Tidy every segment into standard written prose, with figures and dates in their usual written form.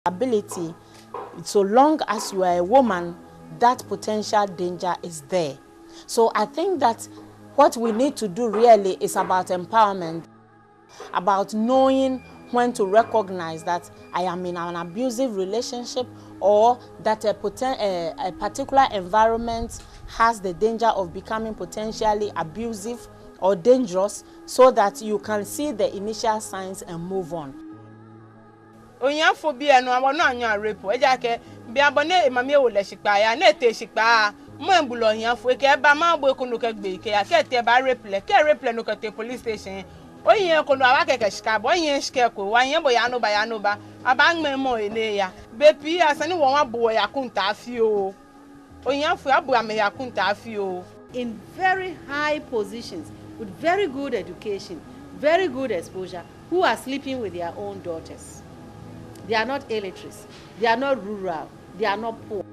ability, so long as you are a woman, that potential danger is there. So I think that what we need to do really is about empowerment, about knowing when to recognize that I am in an abusive relationship, or that a particular environment has the danger of becoming potentially abusive or dangerous, so that you can see the initial signs and move on. Onyanfo bi eno awon anya rape eja ke bi abone mami wo le sipa ya na ete sipa mo embulo onyanfo ke ba ma gbo ekunu ke gbe ke ya ke te ba rape le no ke te police station oyin ko no awa ke sika bo yin sika ko wa yin bo ya no ba aba ngme mo ene ya be pi asani won wa bo ya kunta afi o onyanfo abu ame ya kunta afi o. In very high positions with very good education, very good exposure, who are sleeping with their own daughters. They are not illiterate, they are not rural, they are not poor.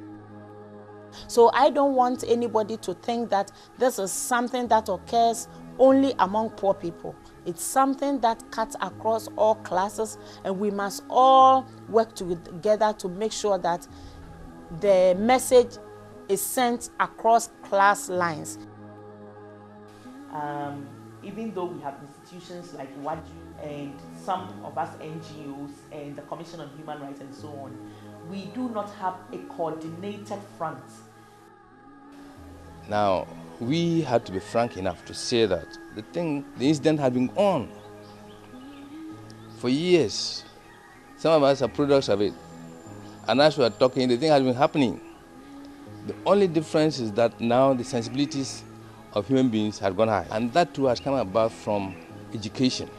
So I don't want anybody to think that this is something that occurs only among poor people. It's something that cuts across all classes, and we must all work together to make sure that the message is sent across class lines. Even though we have institutions like WADU and some of us NGOs and the Commission on Human Rights and so on, we do not have a coordinated front. Now, we had to be frank enough to say that the incident had been on for years. Some of us are products of it. And as we are talking, the thing has been happening. The only difference is that now the sensibilities of human beings have gone high. And that too has come about from education.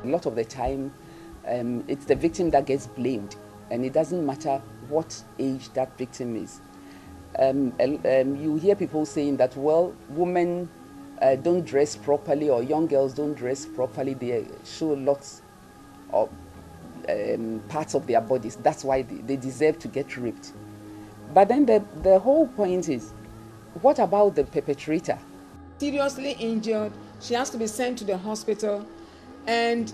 A lot of the time, it's the victim that gets blamed, and it doesn't matter what age that victim is. You hear people saying that, well, women don't dress properly, or young girls don't dress properly. They show lots of parts of their bodies. That's why they deserve to get raped. But then the whole point is, what about the perpetrator? Seriously injured, she has to be sent to the hospital. And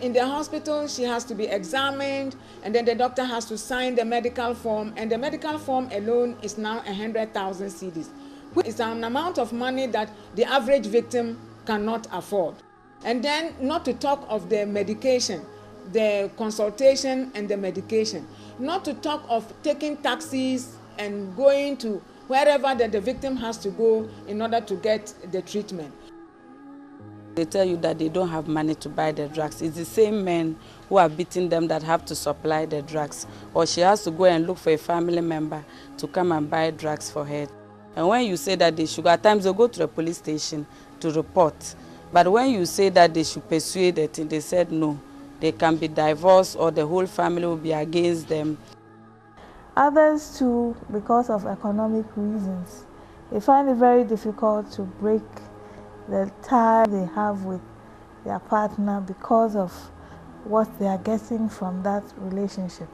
in the hospital, she has to be examined, and then the doctor has to sign the medical form, and the medical form alone is now 100,000 cedis, which is an amount of money that the average victim cannot afford. And then not to talk of the medication, the consultation and the medication, not to talk of taking taxis and going to wherever that the victim has to go in order to get the treatment. They tell you that they don't have money to buy the drugs. It's the same men who are beating them that have to supply the drugs. Or she has to go and look for a family member to come and buy drugs for her. And when you say that they should, at times they'll go to the police station to report. But when you say that they should persuade it, they said no. They can be divorced, or the whole family will be against them. Others too, because of economic reasons, they find it very difficult to break the tie they have with their partner because of what they are getting from that relationship.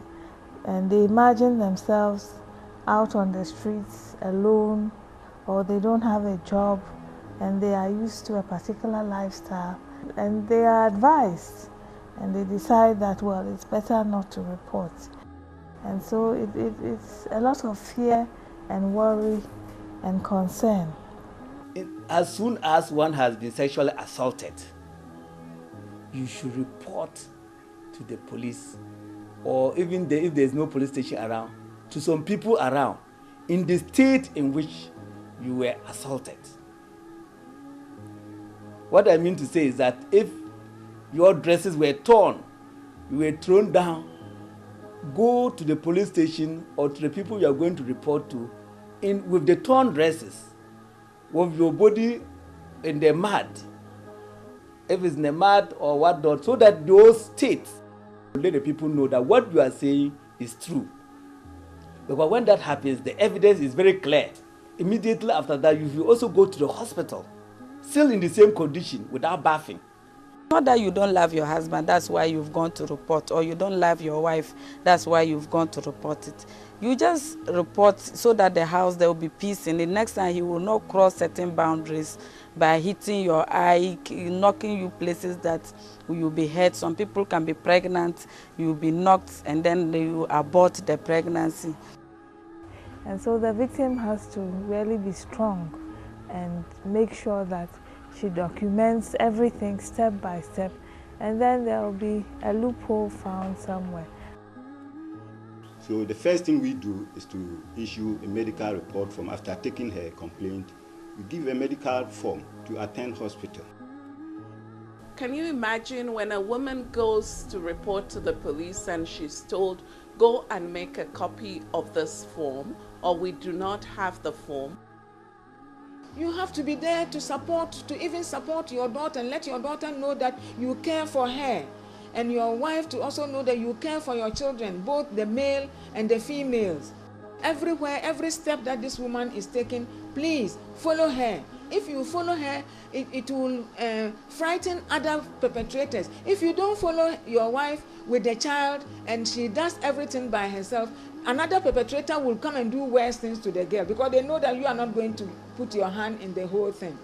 And they imagine themselves out on the streets alone, or they don't have a job and they are used to a particular lifestyle, and they are advised and they decide that, well, it's better not to report. And so it's a lot of fear and worry and concern. As soon as one has been sexually assaulted, you should report to the police, or even if there's no police station around, to some people around in the state in which you were assaulted. What I mean to say is that if your dresses were torn, you were thrown down, go to the police station or to the people you are going to report to with the torn dresses, with your body in the mud, if it's NEMAT or whatnot, so that those states let the people know that what you are saying is true. Because when that happens, the evidence is very clear. Immediately after that, you will also go to the hospital, still in the same condition, without bathing. Not that you don't love your husband, that's why you've gone to report, or you don't love your wife, that's why you've gone to report it. You just report so that the house, there will be peace in it. Next time he will not cross certain boundaries by hitting your eye, knocking you places that you'll be hurt. Some people can be pregnant, you'll be knocked, and then they will abort the pregnancy. And so the victim has to really be strong and make sure that she documents everything step by step, and then there will be a loophole found somewhere. So the first thing we do is to issue a medical report form. After taking her complaint, we give a medical form to attend hospital. Can you imagine when a woman goes to report to the police and she's told, go and make a copy of this form, or we do not have the form? You have to be there to support, to even support your daughter and let your daughter know that you care for her. And your wife to also know that you care for your children, both the male and the females. Everywhere, every step that this woman is taking, please follow her. If you follow her, it will frighten other perpetrators. If you don't follow your wife with the child and she does everything by herself, another perpetrator will come and do worse things to the girl because they know that you are not going to put your hand in the whole thing.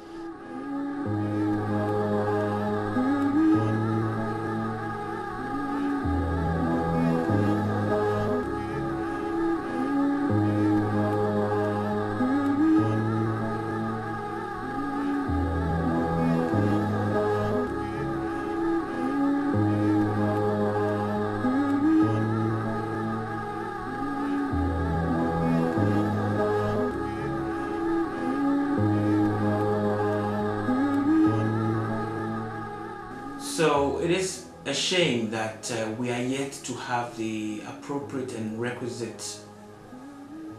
So it is a shame that we are yet to have the appropriate and requisite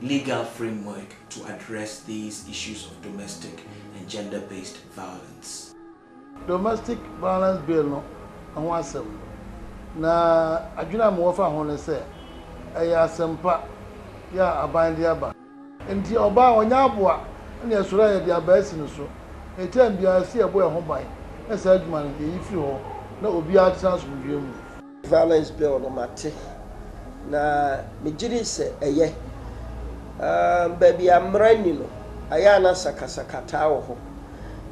legal framework to address these issues of domestic and gender-based violence. Domestic violence bill no awasem na adwuna mo fa ho ne se eya asempa ya aban dia ba enti oba onya aboa na esura ya dia ba esi no so etem bia si ebo e ho ban esa adwuma no yi fi ho na obi a trans mu violence bill no mate na mejiri se eye baby amrani no aya na sakasakata wo ho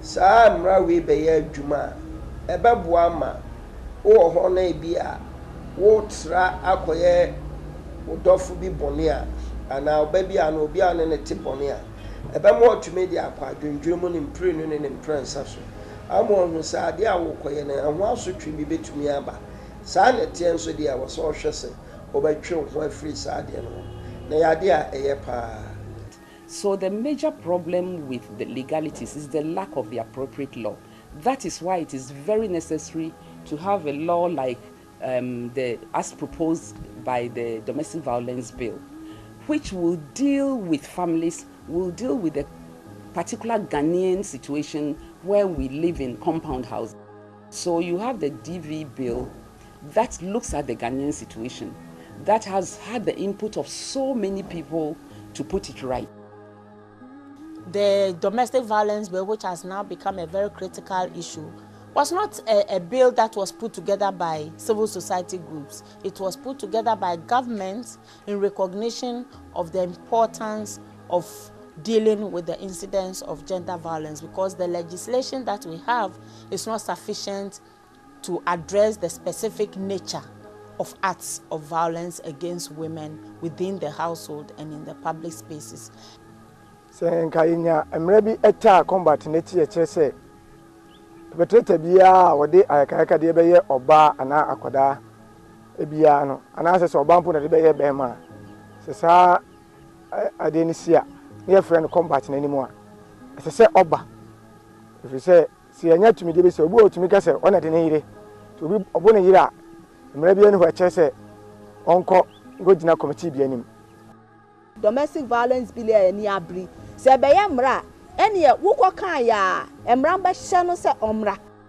sa amra we be ya adwuma ebeboa ma wo ho na bia wo tra akoye wodofu bi bone a ana obabi a na obi a ne te bone a ebemo otumi dia akwa dwendwemu ne mpre no ne mprensa so amo no sa de a wo koye na ho asotwe bi betumi aba sa na tie nso dia wo so hwese obetwe ho afri sa de no na ya de a eye pa. So the major problem with the legalities is the lack of the appropriate law. That is why it is very necessary to have a law like as proposed by the Domestic Violence Bill, which will deal with families, will deal with the particular Ghanaian situation where we live in compound houses. So you have the DV bill that looks at the Ghanaian situation, that has had the input of so many people to put it right. The domestic violence bill, which has now become a very critical issue, was not a bill that was put together by civil society groups. It was put together by governments in recognition of the importance of dealing with the incidence of gender violence, because the legislation that we have is not sufficient to address the specific nature of acts of violence against women within the household and in the public spaces. Senkainya emrebi eta combat neti e chese betrete bia wode ayakaka de beye oba ana akoda ebia no ana se oba mpo na de beye be ma se sa adenisia ne friend combat na nimu a se oba if se si anya tumi de be se obi otumi ka se ona de ne yire to obi obo ne yire a emrebi enu ho chese onko ngojina committee bia nim. Domestic violence bill ya ni abri se be ya mra ene ye wukọ kan ya emra ba hye no se omra